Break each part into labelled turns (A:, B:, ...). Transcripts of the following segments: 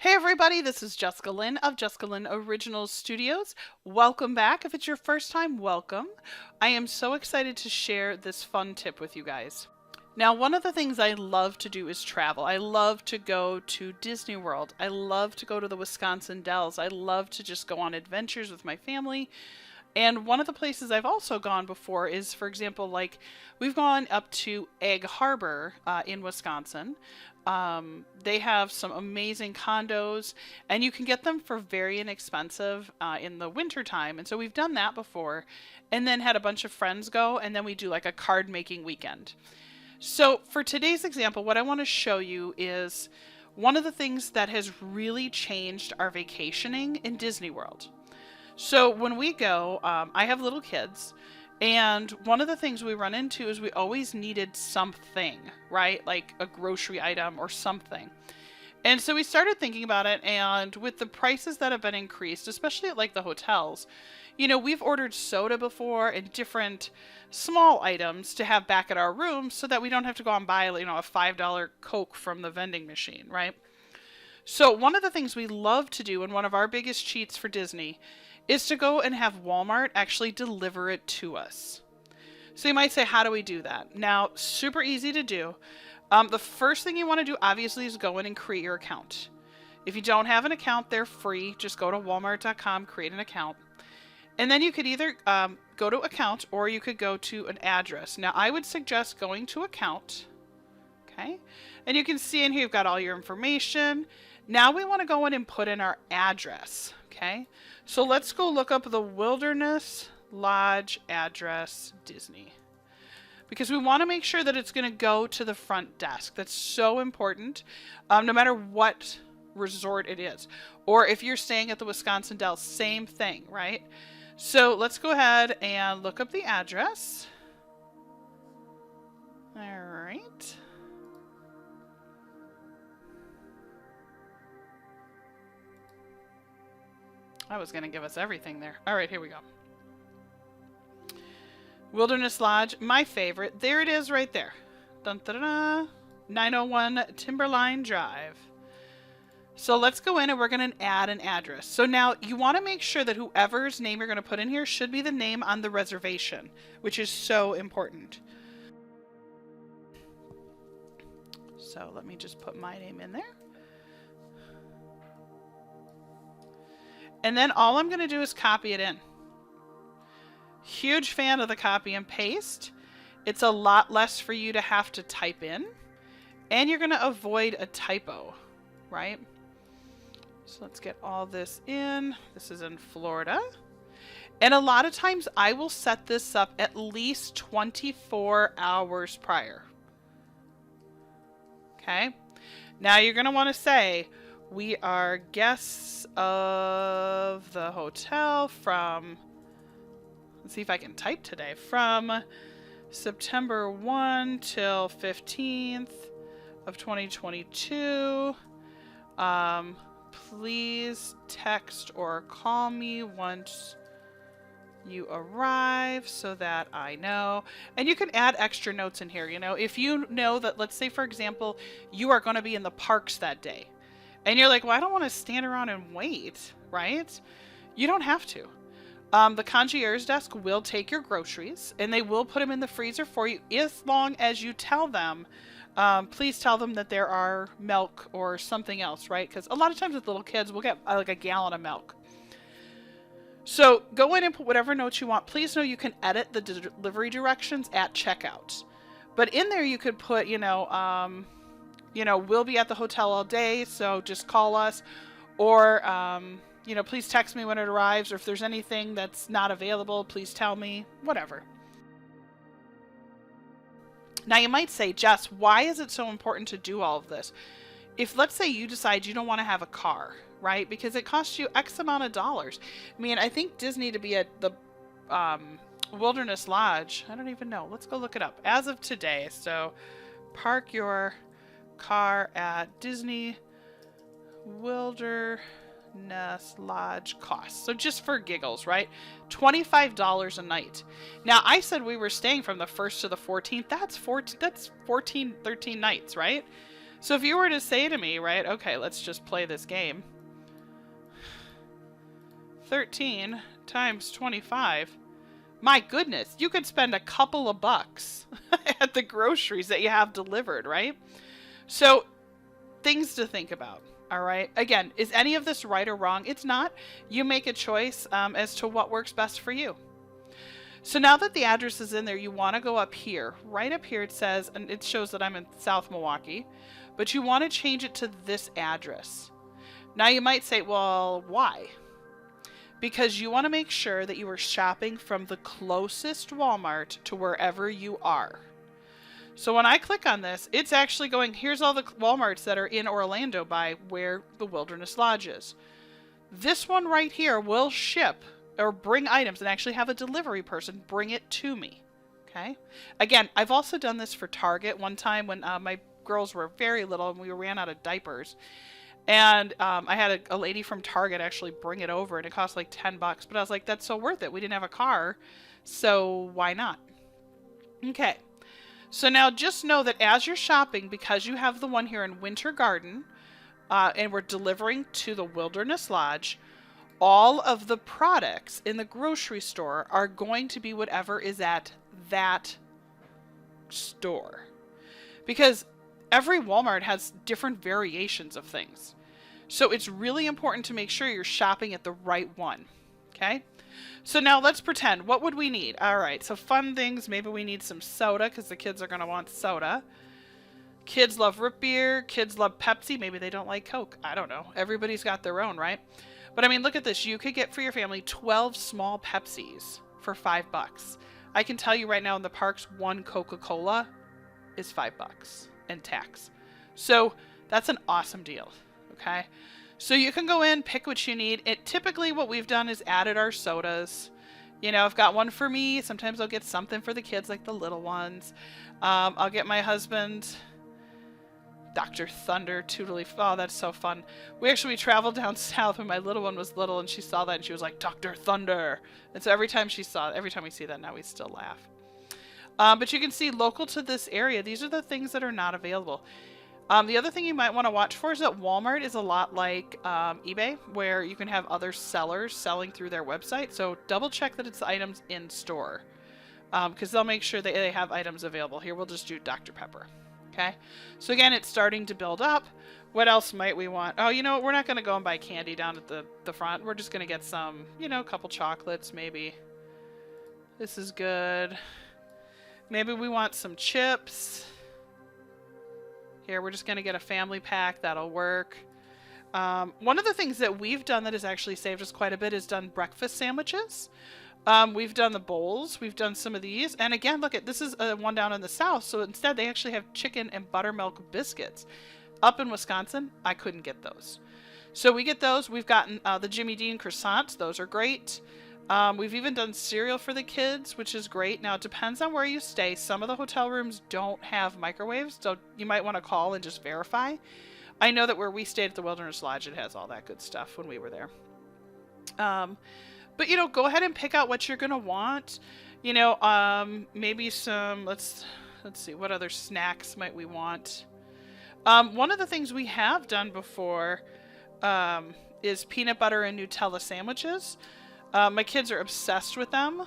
A: Hey everybody, this is Jessica Lynn of JessicaLynnOriginal Studios. Welcome back. If it's your first time, welcome. I am so excited to share this fun tip with you guys. Now, one of the things I love to do is travel. I love to go to Disney World. I love to go to the Wisconsin Dells. I love to just go on adventures with my family. And one of the places I've also gone before is, for example, like we've gone up to Egg Harbor in Wisconsin. They have some amazing condos, and you can get them for very inexpensive in the winter time. And so we've done that before, and then had a bunch of friends go, and then we do like a card making weekend. So for today's example, what I want to show you is one of the things that has really changed our vacationing in Disney World. So when we go, I have little kids, and one of the things we run into is we always needed something, right? Like a grocery item or something. And so we started thinking about it, and with the prices that have been increased, especially at like the hotels, we've ordered soda before and different small items to have back at our room so that we don't have to go and buy, a $5 Coke from the vending machine, right? So one of the things we love to do, and one of our biggest cheats for Disney, is to go and have Walmart actually deliver it to us. So you might say, how do we do that? Now, super easy to do. The first thing you want to do, obviously, is go in and create your account. If you don't have an account, they're free. Just go to walmart.com, create an account. And then you could either go to account, or you could go to an address. Now, I would suggest going to account. Okay. And you can see in here, you've got all your information. Now we want to go in and put in our address. Okay. So let's go look up the Wilderness Lodge address, Disney. Because we want to make sure that it's going to go to the front desk. That's so important, no matter what resort it is. Or if you're staying at the Wisconsin Dells, same thing, right? So let's go ahead and look up the address. All right. I was going to give us everything there. All right, here we go. Wilderness Lodge, my favorite. There it is right there. Dun, dun, dun, dun. 901 Timberline Drive. So let's go in and we're going to add an address. So now you want to make sure that whoever's name you're going to put in here should be the name on the reservation, which is so important. So let me just put my name in there. And then all I'm going to do is copy it in. Huge fan of the copy and paste. It's a lot less for you to have to type in. And you're going to avoid a typo, right? So let's get all this in. This is in Florida. And a lot of times I will set this up at least 24 hours prior. Okay. Now you're going to want to say, we are guests of the hotel from, let's see if I can type today, from September 1 till 15th of 2022. Please text or call me once you arrive so that I know. And you can add extra notes in here. If you know that, let's say, for example, you are going to be in the parks that day. And you're like, well, I don't want to stand around and wait, right? You don't have to. The concierge desk will take your groceries, and they will put them in the freezer for you as long as you tell them. Please tell them that there are milk or something else, right? Because a lot of times with little kids, we'll get like a gallon of milk. So go in and put whatever notes you want. Please know you can edit the delivery directions at checkout. But in there you could put, we'll be at the hotel all day, so just call us. Or, please text me when it arrives. Or if there's anything that's not available, please tell me. Whatever. Now you might say, Jess, why is it so important to do all of this? If, let's say, you decide you don't want to have a car, right? Because it costs you X amount of dollars. I mean, I think Disney to be at the Wilderness Lodge, I don't even know. Let's go look it up. As of today, so park your car at Disney Wilderness Lodge costs. So just for giggles, right? $25 a night. Now, I said we were staying from the 1st to the 14th. That's 14, 13 nights, right? So if you were to say to me, right, okay, let's just play this game. 13 times 25. My goodness, you could spend a couple of bucks at the groceries that you have delivered, right? So things to think about. All right. Again, is any of this right or wrong? It's not. You make a choice as to what works best for you. So now that the address is in there, you want to go up here. Right up here it says, and it shows that I'm in South Milwaukee, but you want to change it to this address. Now you might say, well, why? Because you want to make sure that you are shopping from the closest Walmart to wherever you are. So when I click on this, it's actually going, here's all the Walmarts that are in Orlando by where the Wilderness Lodge is. This one right here will ship or bring items and actually have a delivery person bring it to me. Okay. Again, I've also done this for Target one time when my girls were very little and we ran out of diapers. And I had a lady from Target actually bring it over, and it cost like 10 bucks. But I was like, that's so worth it. We didn't have a car, so why not? Okay. So now just know that as you're shopping, because you have the one here in Winter Garden, and we're delivering to the Wilderness Lodge, all of the products in the grocery store are going to be whatever is at that store. Because every Walmart has different variations of things. So it's really important to make sure you're shopping at the right one. Okay? So now let's pretend. What would we need? All right, so fun things. Maybe we need some soda because the kids are going to want soda. Kids love root beer. Kids love Pepsi. Maybe they don't like Coke. I don't know. Everybody's got their own, right? But I mean, look at this. You could get for your family 12 small Pepsis for $5. I can tell you right now in the parks, one Coca-Cola is $5 and tax. So that's an awesome deal. Okay. So you can go in, pick what you need. Typically what we've done is added our sodas. You know, I've got one for me. Sometimes I'll get something for the kids, like the little ones. I'll get my husband Dr. Thunder, Tootly. Oh, that's so fun. We traveled down south when my little one was little, and she saw that and she was like, Dr. Thunder. And so every time we see that now, we still laugh. But you can see local to this area, these are the things that are not available. The other thing you might want to watch for is that Walmart is a lot like eBay, where you can have other sellers selling through their website. So double check that it's items in store, because they'll make sure that they have items available. Here, we'll just do Dr. Pepper. Okay. So again, it's starting to build up. What else might we want? Oh, you know what? We're not going to go and buy candy down at the front. We're just going to get some, you know, a couple chocolates maybe. This is good. Maybe we want some chips. Here, we're just going to get a family pack. That'll work. One of the things that we've done that has actually saved us quite a bit is done breakfast sandwiches. We've done the bowls. We've done some of these. And again, look at this is one down in the south. So instead, they actually have chicken and buttermilk biscuits. Up in Wisconsin, I couldn't get those. So we get those. We've gotten the Jimmy Dean croissants. Those are great. We've even done cereal for the kids, which is great. Now, it depends on where you stay. Some of the hotel rooms don't have microwaves, so you might want to call and just verify. I know that where we stayed at the Wilderness Lodge, it has all that good stuff when we were there. But, you know, go ahead and pick out what you're going to want. You know, maybe some, let's see, what other snacks might we want? One of the things we have done before is peanut butter and Nutella sandwiches. My kids are obsessed with them.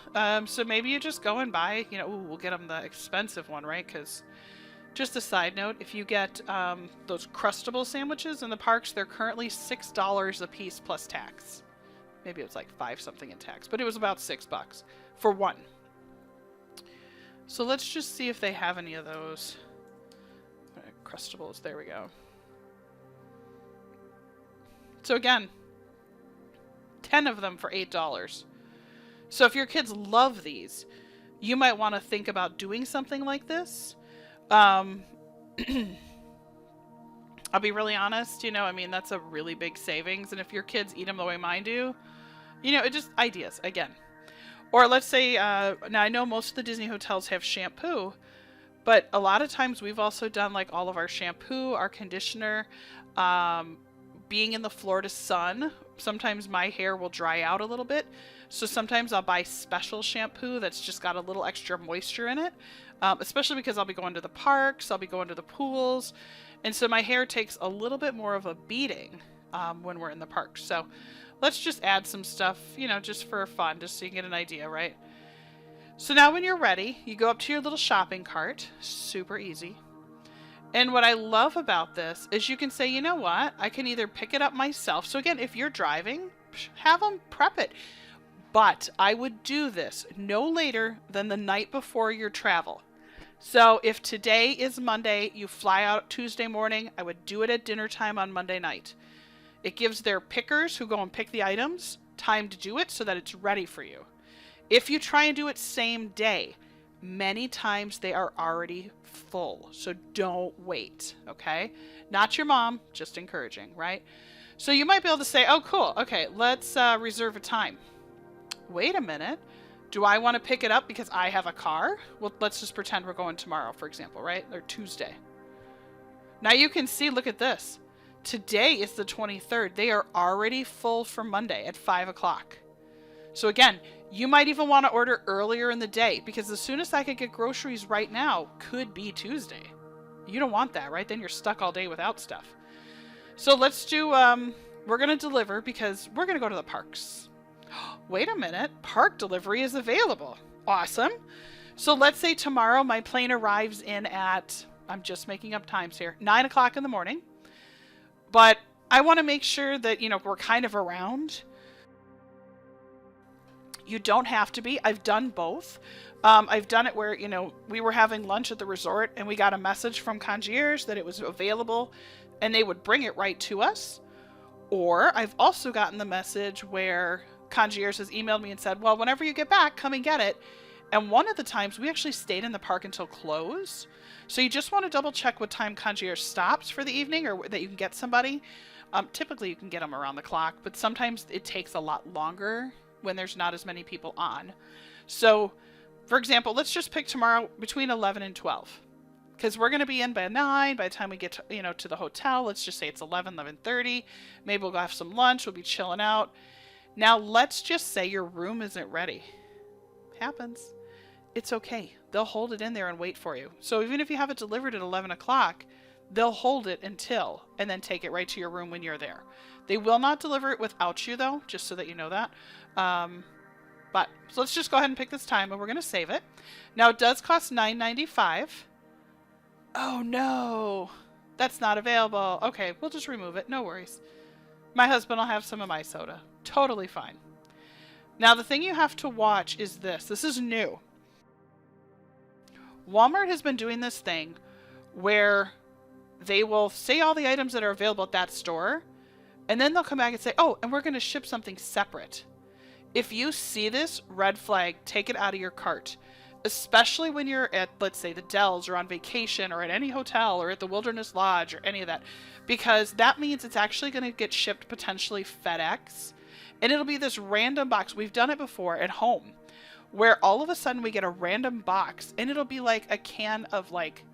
A: So maybe you just go and buy, you know, ooh, we'll get them the expensive one, right? Because just a side note, if you get those Crustable sandwiches in the parks, they're currently $6 a piece plus tax. Maybe it was like 5 something in tax, but it was about $6 for one. So let's just see if they have any of those. Crustables, there we go. So again, 10 of them for $8. So if your kids love these, you might want to think about doing something like this. I'll be really honest, you know, I mean, that's a really big savings. And if your kids eat them the way mine do, you know, it just ideas again. Or let's say, now I know most of the Disney hotels have shampoo, but a lot of times we've also done like all of our shampoo, our conditioner, being in the Florida sun, sometimes my hair will dry out a little bit. So sometimes I'll buy special shampoo that's just got a little extra moisture in it, especially because I'll be going to the parks, I'll be going to the pools. And so my hair takes a little bit more of a beating when we're in the park. So let's just add some stuff, you know, just for fun, just so you can get an idea, right? So now when you're ready, you go up to your little shopping cart. Super easy. And what I love about this is you can say, you know what? I can either pick it up myself. So again, if you're driving, have them prep it. But I would do this no later than the night before your travel. So if today is Monday, you fly out Tuesday morning, I would do it at dinner time on Monday night. It gives their pickers who go and pick the items time to do it so that it's ready for you. If you try and do it same day, many times they are already full. So don't wait, okay? Not your mom, just encouraging, right? So you might be able to say, oh, cool. Okay, let's reserve a time. Wait a minute. Do I want to pick it up because I have a car? Well, let's just pretend we're going tomorrow, for example, right? Or Tuesday. Now you can see, look at this. Today is the 23rd. They are already full for Monday at 5 o'clock. So again, you might even want to order earlier in the day because the soonest I could get groceries right now could be Tuesday. You don't want that, right? Then you're stuck all day without stuff. So let's do, we're going to deliver because we're going to go to the parks. Wait a minute. Park delivery is available. Awesome. So let's say tomorrow my plane arrives in at, I'm just making up times here, 9 o'clock in the morning. But I want to make sure that, you know, we're kind of around. You don't have to be. I've done both. I've done it where, you know, we were having lunch at the resort and we got a message from concierge that it was available and they would bring it right to us. Or I've also gotten the message where concierge has emailed me and said, well, whenever you get back, come and get it. And one of the times we actually stayed in the park until close. So you just want to double check what time concierge stops for the evening or that you can get somebody. Typically you can get them around the clock, but sometimes it takes a lot longer when there's not as many people on. So for example, let's just pick tomorrow between 11 and 12 because we're going to be in by 9 by the time we get to, you know, to the hotel. Let's just say it's 11:30. Maybe we'll go have some lunch. We'll be chilling out. Now let's just say your room isn't ready. Happens. It's okay. They'll hold it in there and wait for you. So even if you have it delivered at 11 o'clock, they'll hold it until and then take it right to your room when you're there. They will not deliver it without you though, just so that you know that. But so let's just go ahead and pick this time and we're going to save it. Now it does cost $9.95. Oh no, that's not available. Okay, we'll just remove it. No worries. My husband will have some of my soda. Totally fine. Now the thing you have to watch is this. This is new. Walmart has been doing this thing where they will say all the items that are available at that store, and then they'll come back and say, oh, and we're going to ship something separate. If you see this, red flag, take it out of your cart. Especially when you're at, let's say, the Dells or on vacation or at any hotel or at the Wilderness Lodge or any of that. Because that means it's actually going to get shipped potentially FedEx. And it'll be this random box. We've done it before at home. Where all of a sudden we get a random box. And it'll be like a can of like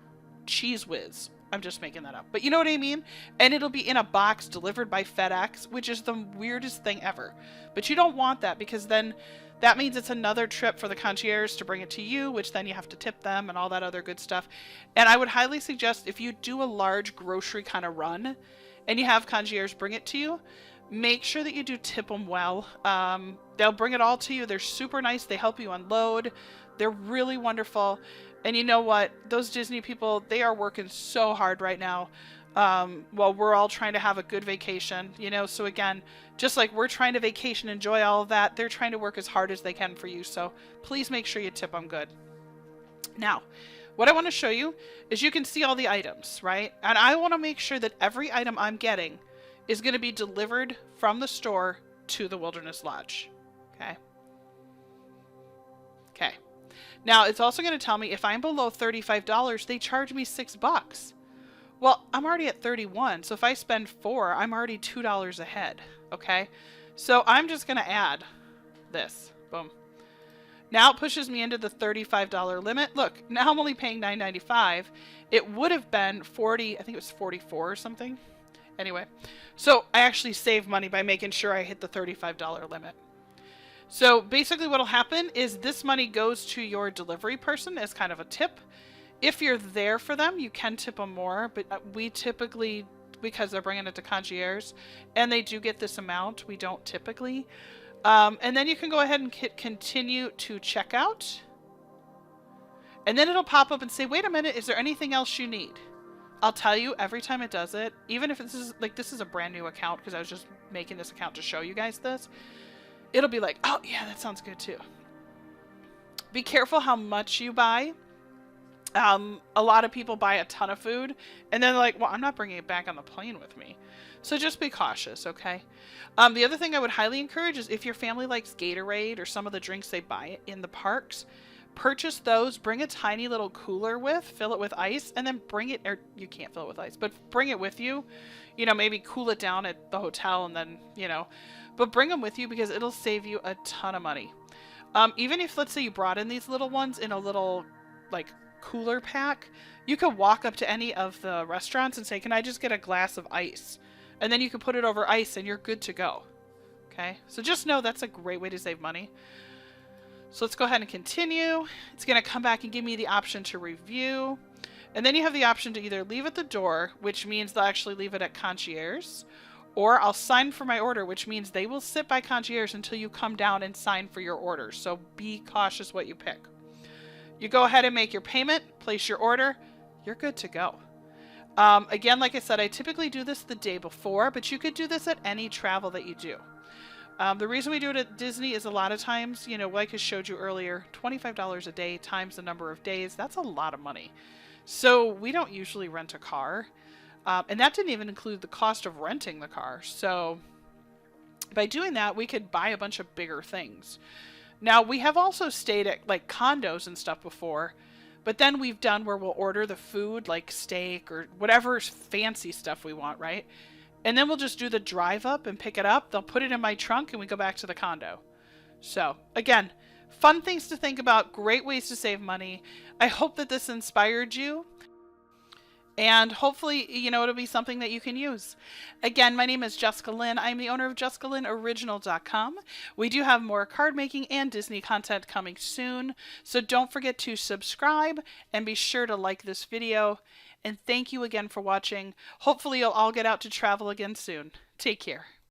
A: Cheese Whiz. I'm just making that up. But you know what I mean? And it'll be in a box delivered by FedEx. Which is the weirdest thing ever. But you don't want that because then that means it's another trip for the concierge to bring it to you, which then you have to tip them and all that other good stuff. And I would highly suggest if you do a large grocery kind of run and you have concierge bring it to you, make sure that you do tip them well. They'll bring it all to you. They're super nice. They help you unload. They're really wonderful. And you know what? Those Disney people, they are working so hard right now. While we're all trying to have a good vacation, you know, so again, just like we're trying to vacation, enjoy all of that, they're trying to work as hard as they can for you. So please make sure you tip them good. Now, what I want to show you is you can see all the items, right? And I want to make sure that every item I'm getting is going to be delivered from the store to the Wilderness Lodge. Okay. Okay. Now it's also going to tell me if I'm below $35, they charge me $6. Well, I'm already at 31, so if I spend 4, I'm already $2 ahead, okay? So I'm just going to add this. Boom. Now it pushes me into the $35 limit. Look, now I'm only paying $9.95. It would have been 40, I think it was 44 or something. Anyway, so I actually save money by making sure I hit the $35 limit. So basically what will happen is this money goes to your delivery person as kind of a tip. If you're there for them, you can tip them more, but we typically, because they're bringing it to concierge and they do get this amount, we don't typically. And then you can go ahead and hit continue to checkout. And then it'll pop up and say, wait a minute, is there anything else you need? I'll tell you every time it does it, even if this is a brand new account, because I was just making this account to show you guys this. It'll be like, oh yeah, that sounds good too. Be careful how much you buy. A lot of people buy a ton of food and then they're like, well, I'm not bringing it back on the plane with me. So just be cautious, okay? The other thing I would highly encourage is if your family likes Gatorade or some of the drinks they buy in the parks, purchase those, bring a tiny little cooler fill it with ice, and then bring it, or you can't fill it with ice, but bring it with you. You know, maybe cool it down at the hotel and then, you know, but bring them with you because it'll save you a ton of money. Even if, let's say you brought in these little ones in a little, like, cooler pack, you could walk up to any of the restaurants and say, can I just get a glass of ice? And then you can put it over ice and you're good to go. Okay, so just know that's a great way to save money. So let's go ahead and continue. It's going to come back and give me the option to review. And then you have the option to either leave at the door, which means they'll actually leave it at concierge, or I'll sign for my order, which means they will sit by concierge until you come down and sign for your order. So be cautious what you pick. You go ahead and make your payment, place your order, you're good to go. Again, like I said, I typically do this the day before, but you could do this at any travel that you do. The reason we do it at Disney is a lot of times, you know, like I showed you earlier, $25 a day times the number of days, that's a lot of money. So we don't usually rent a car. And that didn't even include the cost of renting the car. So by doing that, we could buy a bunch of bigger things. Now, we have also stayed at like condos and stuff before, but then we've done where we'll order the food, like steak or whatever fancy stuff we want, right? And then we'll just do the drive up and pick it up. They'll put it in my trunk and we go back to the condo. So again, fun things to think about, great ways to save money. I hope that this inspired you. And hopefully, you know, it'll be something that you can use. Again, my name is Jessica Lynn. I'm the owner of JessicaLynnOriginal.com. We do have more card making and Disney content coming soon. So don't forget to subscribe and be sure to like this video. And thank you again for watching. Hopefully you'll all get out to travel again soon. Take care.